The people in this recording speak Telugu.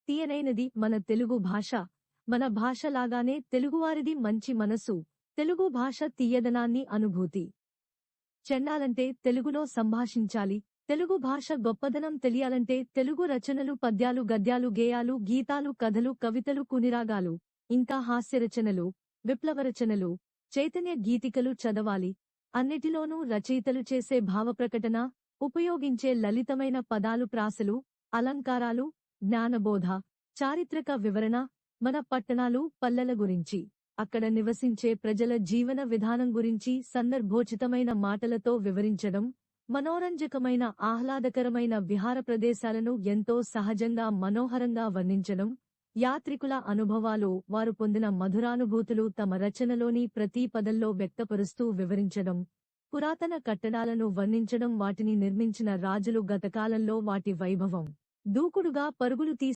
తీయనైనది మన తెలుగు భాష. మన భాష లాగానే తెలుగువారిది మంచి మనసు. తెలుగు భాష తీయదనాన్ని అనుభూతి చెందాలంటే తెలుగులో సంభాషించాలి. తెలుగు భాష గొప్పదనం తెలియాలంటే తెలుగు రచనలు, పద్యాలు, గద్యాలు, గేయాలు, గీతాలు, కథలు, కవితలు, కునిరాగాలు, ఇంకా హాస్యరచనలు, విప్లవరచనలు, చైతన్య గీతికలు చదవాలి. అన్నిటిలోనూ రచయితలు చేసే భావప్రకటన, ఉపయోగించే లలితమైన పదాలు, ప్రాసలు, అలంకారాలు, జ్ఞానబోధ, చారిత్రక వివరణ, మన పట్టణాలు, పల్లెల గురించి, అక్కడ నివసించే ప్రజల జీవన విధానం గురించి సందర్భోచితమైన మాటలతో వివరించడం, మనోరంజకమైన ఆహ్లాదకరమైన విహార ప్రదేశాలను ఎంతో సహజంగా మనోహరంగా వర్ణించడం, యాత్రికుల అనుభవాలు, వారు పొందిన మధురానుభూతులు తమ రచనలోని ప్రతి పదంలో వ్యక్తపరుస్తూ వివరించడం, పురాతన కట్టడాలను వర్ణించడం, వాటిని నిర్మించిన రాజులు గతకాలంలో వాటి వైభవం, దూకుడుగా పరుగులు